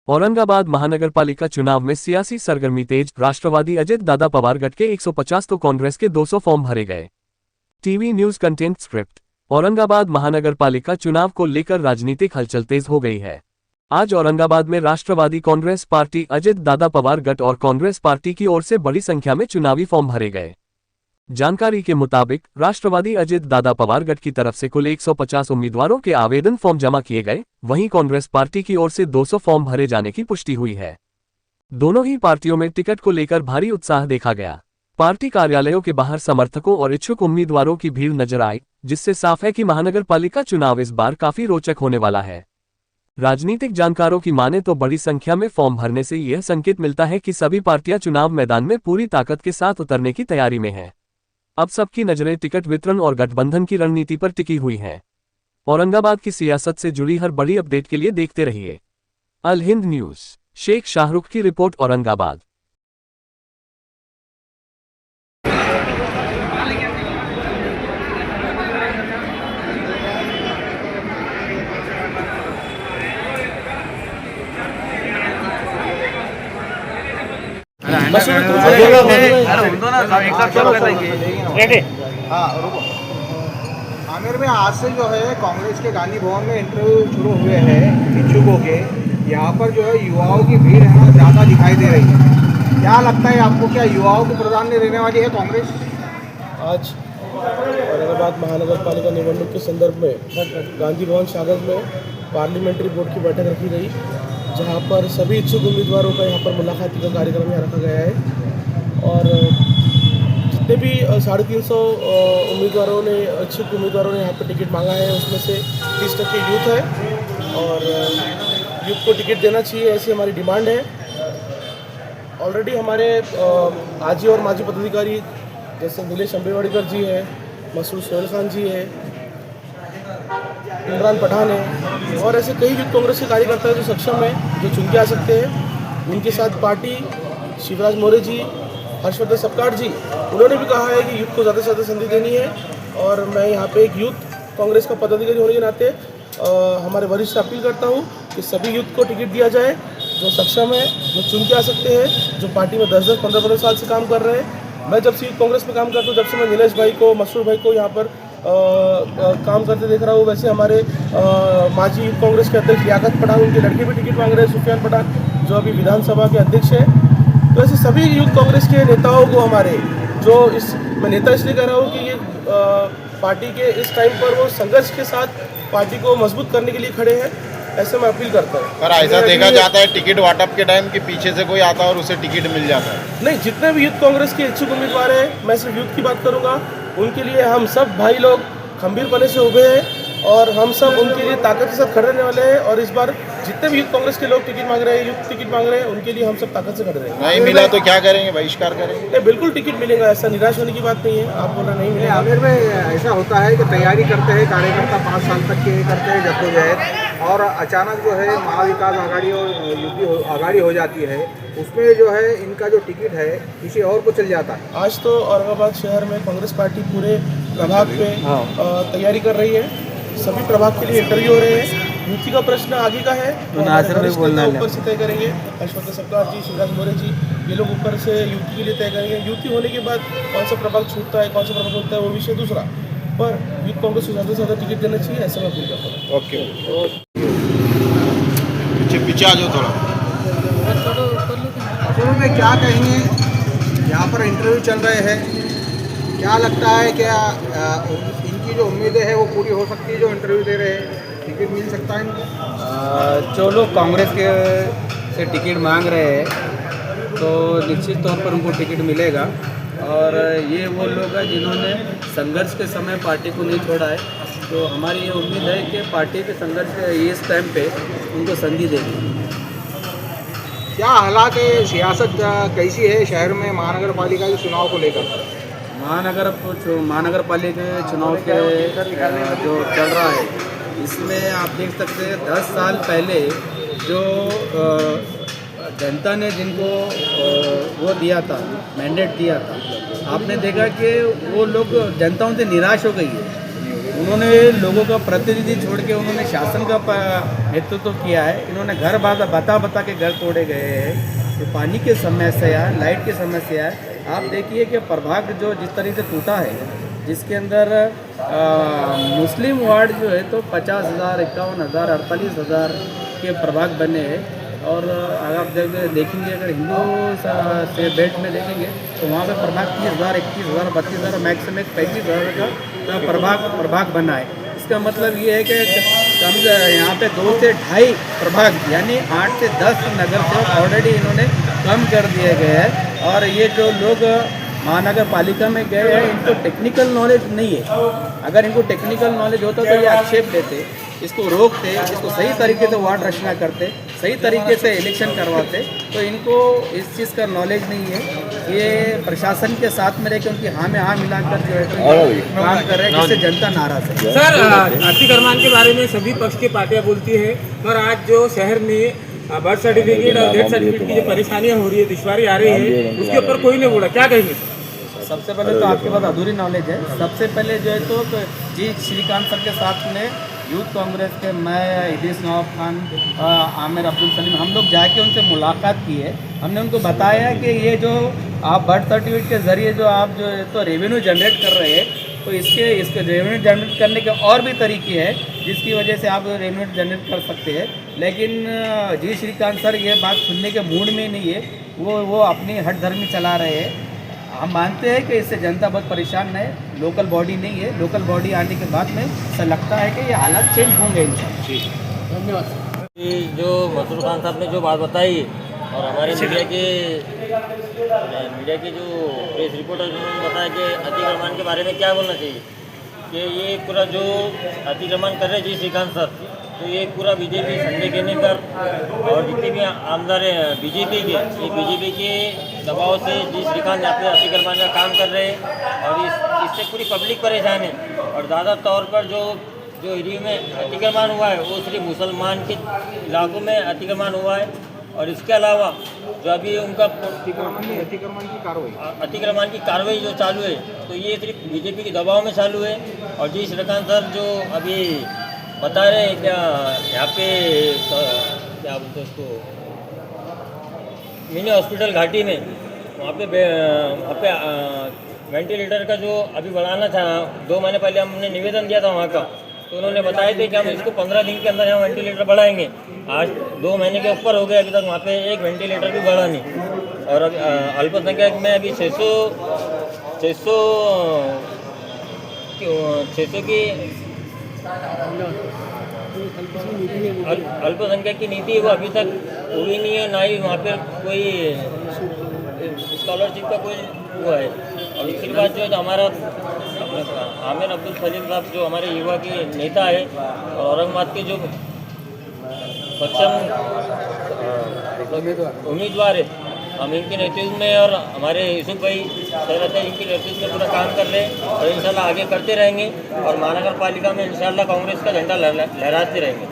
औरंगाबाद महानगरपालिका चुनाव में सियासी सरगर्मी तेज। राष्ट्रवादी अजित दादा पवार गट के 150 तो कांग्रेस के 200 फॉर्म भरे गए। TV news content script. Aurangabad महानगरपालिका चुनाव को लेकर राजनीतिक हलचल तेज हो गई है। आज औरंगाबाद में राष्ट्रवादी कांग्रेस पार्टी अजित दादा पवार गट और कांग्रेस पार्टी की ओर से बड़ी संख्या में चुनावी फॉर्म भरे गए। जानकारी के मुताबिक राष्ट्रवादी अजित दादा पवार गट की तरफ से कुल 150 उम्मीदवारों के आवेदन फॉर्म जमा किए गए, वहीं कांग्रेस पार्टी की ओर से 200 फॉर्म भरे जाने की पुष्टि हुई है। दोनों ही पार्टियों में टिकट को लेकर भारी उत्साह देखा गया। पार्टी कार्यालयों के बाहर समर्थकों और इच्छुक उम्मीदवारों की भीड़ नजर आई, जिससे साफ है कि महानगरपालिका चुनाव इस बार काफी रोचक होने वाला है। राजनीतिक जानकारों की माने तो बड़ी संख्या में फॉर्म भरने से यह संकेत मिलता है कि सभी पार्टियां चुनाव मैदान में पूरी ताकत के साथ उतरने की तैयारी में हैं। अब सबकी नजरें टिकट वितरण और गठबंधन की रणनीति पर टिकी हुई हैं। औरंगाबाद की सियासत से जुड़ी हर बड़ी अपडेट के लिए देखते रहिए अल हिंद न्यूज। शेख शाहरुख की रिपोर्ट, औरंगाबाद। आमिर में आज से जो है कांग्रेस के गांधी भवन में इंटरव्यू शुरू हुए हैं इच्छुकों के। यहाँ पर जो है युवाओं की भीड़ है ना ज़्यादा दिखाई दे रही है। क्या लगता है आपको, क्या युवाओं को प्राधान्य देने वाली है कांग्रेस? आज औरंगाबाद महानगर पालिका निवडणूक के संदर्भ में गांधी भवन सागर में पार्लियामेंट्री बोर्ड की बैठक रखी गई, जहाँ पर सभी इच्छुक उम्मीदवारों का यहाँ पर मुलाकाती का कार्यक्रम यहाँ रखा गया है। और जितने भी 350 उम्मीदवारों ने इच्छुक उम्मीदवारों ने यहाँ पर टिकट मांगा है, उसमें से 30% यूथ है और यूथ को टिकट देना चाहिए, ऐसी हमारी डिमांड है। ऑलरेडी हमारे आजी और माजी पदाधिकारी जैसे नीलेश अम्बेवाड़ीकर जी है, मसूद सोहेल खान जी है, इमरान पठान है और ऐसे कई यूथ कांग्रेस के कार्यकर्ता जो सक्षम हैं, जो चुन के आ सकते हैं। उनके साथ पार्टी शिवराज मौर्य जी, हर्षवर्धन सपकाट जी, उन्होंने भी कहा है कि यूथ को ज़्यादा से ज़्यादा संधि देनी है। और मैं यहाँ पे एक यूथ कांग्रेस का पदाधिकारी होने के नाते हमारे वरिष्ठ से अपील करता हूँ कि सभी यूथ को टिकट दिया जाए, जो सक्षम है, जो चुन के आ सकते हैं, जो पार्टी में 10-10, 15-15 साल से काम कर रहे हैं। मैं जब से यूथ कांग्रेस में काम करता हूँ, जब से मैं नीलेश भाई को, मसूद भाई को यहाँ पर काम करते देख रहा हूँ। वैसे हमारे माजी यूथ कांग्रेस के अध्यक्ष लियाकत पठान, उनके लड़के भी टिकट मांग रहे हैं, सुफियान पठान, जो अभी विधानसभा के अध्यक्ष हैं। तो ऐसे सभी यूथ कांग्रेस के नेताओं को हमारे जो मैं नेता इसलिए कह रहा हूँ कि ये पार्टी के इस टाइम पर वो संघर्ष के साथ पार्टी को मजबूत करने के लिए खड़े हैं, ऐसे मैं अपील करता हूँ। पर ऐसा देखा जाता है टिकट वाटप के टाइम कि पीछे से कोई आता है और उसे टिकट मिल जाता है। नहीं, जितने भी यूथ कांग्रेस के इच्छुक उम्मीदवार हैं, मैं सिर्फ यूथ की बात करूँगा, उनके लिए हम सब भाई लोग खंभीरपने से उभे हैं और हम सब उनके लिए ताकत के साथ खड़े रहने वाले हैं। और इस बार जितने भी यूथ कांग्रेस के लोग टिकट मांग रहे हैं, यूथ टिकट मांग रहे हैं, उनके लिए हम सब ताकत से खड़े रहेंगे। नहीं मिला तो क्या करेंगे, बहिष्कार करेंगे? नहीं, बिल्कुल टिकट मिलेगा, ऐसा निराश होने की बात नहीं है। आप बोलना नहीं मिलेगा। आमिर में ऐसा होता है कि तैयारी करते हैं कार्यकर्ता 5 साल तक के करते हैं जद्दोजहद, और अचानक जो है महाविकास आघाड़ी और यूपी आघाड़ी हो जाती है, उसमें जो है इनका जो टिकट है किसी और को चल जाता है। आज तो औरंगाबाद शहर में कांग्रेस पार्टी पूरे प्रभाग पे तैयारी कर रही है। सभी प्रभाग के लिए इंटरव्यू हो रहे हैं। यूपी का प्रश्न आगे का है तो ऊपर से तय करेंगे। हर्षवर्धन सपकाट जी, शिवराज मौर्य जी, ये लोग ऊपर से यूपी के लिए तय करेंगे। यूपी होने के बाद कौन सा प्रभाग छूटता है, कौन सा प्रभाग होता है, वो विषय दूसरा। पर यूथ कांग्रेस को ज़्यादा से ज़्यादा टिकट देना चाहिए, ऐसा मैं अपील करता हूँ। ओके, पीछे आ जाओ थोड़ा। शुरू में क्या कहेंगे, यहाँ पर इंटरव्यू चल रहे हैं, क्या लगता है क्या इनकी जो उम्मीदें हैं वो पूरी हो सकती है? जो इंटरव्यू दे रहे हैं टिकट मिल सकता है इनको? जो लोग कांग्रेस के से टिकट मांग रहे हैं तो निश्चित तौर पर उनको टिकट मिलेगा। और ये वो लोग हैं जिन्होंने संघर्ष के समय पार्टी को नहीं छोड़ा है, तो हमारी ये उम्मीद है कि पार्टी के संघर्ष के इस टाइम पे उनको संधि देगी। क्या हालात है, सियासत कैसी है शहर में महानगर पालिका के चुनाव को लेकर? महानगर पालिका के चुनाव के जो चल रहा है, इसमें आप देख सकते हैं 10 साल पहले जो जनता ने जिनको वो दिया था, मैंडेट दिया था, आपने देखा कि वो लोग जनता उनसे निराश हो गई है। उन्होंने लोगों का प्रतिनिधि छोड़ के उन्होंने शासन का नेतृत्व किया है। इन्होंने घर बता के घर तोड़े गए हैं। तो पानी की समस्या है, लाइट की समस्या है। आप देखिए कि प्रभाग जो जिस तरीके से टूटा है, जिसके अंदर मुस्लिम वार्ड जो है तो 50,000, 51,000, 48,000 के प्रभाग बने हैं। और अगर आप देखेंगे अगर हिंदू से बेल्ट में देखेंगे तो वहाँ पे प्रभाग 30,000, 21,000, 32,000, मैक्सिमम 35,000 का प्रभाग बना है। इसका मतलब ये है कि कम यहाँ पे 2 से 2.5 प्रभाग यानी 8 से 10 नगर सेवक ऑलरेडी इन्होंने कम कर दिए गए हैं। और ये जो लोग महानगर पालिका में गए हैं इनको टेक्निकल नॉलेज नहीं है। अगर इनको टेक्निकल नॉलेज होता तो ये आक्षेप देते, इसको रोकते, इसको सही तरीके से वार्ड रचना करते, सही तरीके से इलेक्शन करवाते। तो इनको इस चीज़ का नॉलेज नहीं है। ये प्रशासन के साथ में रहकर उनकी हाँ में हाँ मिलाकर जो है तो काम कर रहे हैं, जिससे जनता नाराज है। सर, अतिक्रमण के बारे में सभी पक्ष की पार्टियां बोलती है, पर आज जो शहर में बर्थ सर्टिफिकेट और डेथ सर्टिफिकेट की जो परेशानियां हो रही है, दुश्वारी आ रही है, उसके ऊपर कोई नहीं बोला, क्या कहेंगे? सबसे पहले तो आपके पास अधूरी नॉलेज है। सबसे पहले जो है तो जी श्रीकांत सर के साथ में यूथ कांग्रेस के मैं, इदरीस नवाब खान, आमिर अब्दुल सलीम, हम लोग जाके उनसे मुलाकात की है। हमने उनको बताया कि ये जो आप बर्थ सर्टिफिकेट के ज़रिए जो आप जो है तो रेवेन्यू जनरेट कर रहे हैं, तो इसके रेवेन्यू जनरेट करने के और भी तरीके हैं जिसकी वजह से आप रेवेन्यू जनरेट कर सकते हैं। लेकिन जी श्रीकांत सर ये बात सुनने के मूड में नहीं है। वो अपनी हठधर्मी चला रहे हैं। हम मानते हैं कि इससे जनता बहुत परेशान है। लोकल बॉडी नहीं है। लोकल बॉडी आने के बाद में ऐसा लगता है कि ये हालात चेंज होंगे इंशाल्लाह। धन्यवाद। जो मसूर खान साहब ने जो बात बताई और हमारे मीडिया के जो प्रेस रिपोर्टर जिन्होंने बताया कि अतिक्रमण के बारे में क्या बोलना चाहिए, कि ये पूरा जो अतिक्रमण कर रहे जी श्रीकांत सर, तो ये पूरा बीजेपी, संजय केनेकर और जितने भी आमदार हैं बीजेपी के, ये बीजेपी के दबाव से जी श्रीकांत यहाँ पे अतिक्रमण का काम कर रहे हैं और इससे पूरी पब्लिक परेशान है। और ज़्यादा तौर पर जो एरिया में अतिक्रमण हुआ है वो सिर्फ मुसलमान के इलाकों में अतिक्रमण हुआ है। और इसके अलावा जो अभी उनका अतिक्रमण की कार्रवाई जो चालू है तो ये सिर्फ बीजेपी के दबाव में चालू है। और जी श्रीकांत सर जो अभी बता रहे हैं क्या यहाँ पे क्या बोलते हैं उसको, मिनी हॉस्पिटल घाटी में वहाँ पे वेंटिलेटर का जो अभी बढ़ाना था, 2 महीने पहले हमने निवेदन दिया था वहाँ का, तो उन्होंने बताए थे कि हम इसको 15 दिन के अंदर यहाँ वेंटिलेटर बढ़ाएंगे। आज 2 महीने के ऊपर हो गए, अभी तक वहाँ पे एक वेंटिलेटर भी बढ़ा नहीं। और अभी अल्पसंख्यक में अभी 600 की अल्पसंख्यक की नीति है वो अभी तक हुई नहीं है, ना ही वहाँ पे कोई स्कॉलरशिप का कोई हुआ है। और दूसरी बात जो है तो हमारा आमिर अब्दुल सलीम साहब जो हमारे युवा के नेता है और औरंगाबाद के जो सक्षम उम्मीदवार है, हम इनके नेतृत्व में और हमारे यूसुफ भाई सहरत है इनके नेतृत्व में पूरा काम कर रहे हैं और इंशाल्लाह आगे करते रहेंगे और महानगर पालिका में इंशाल्लाह कांग्रेस का झंडा लहराते रहेंगे।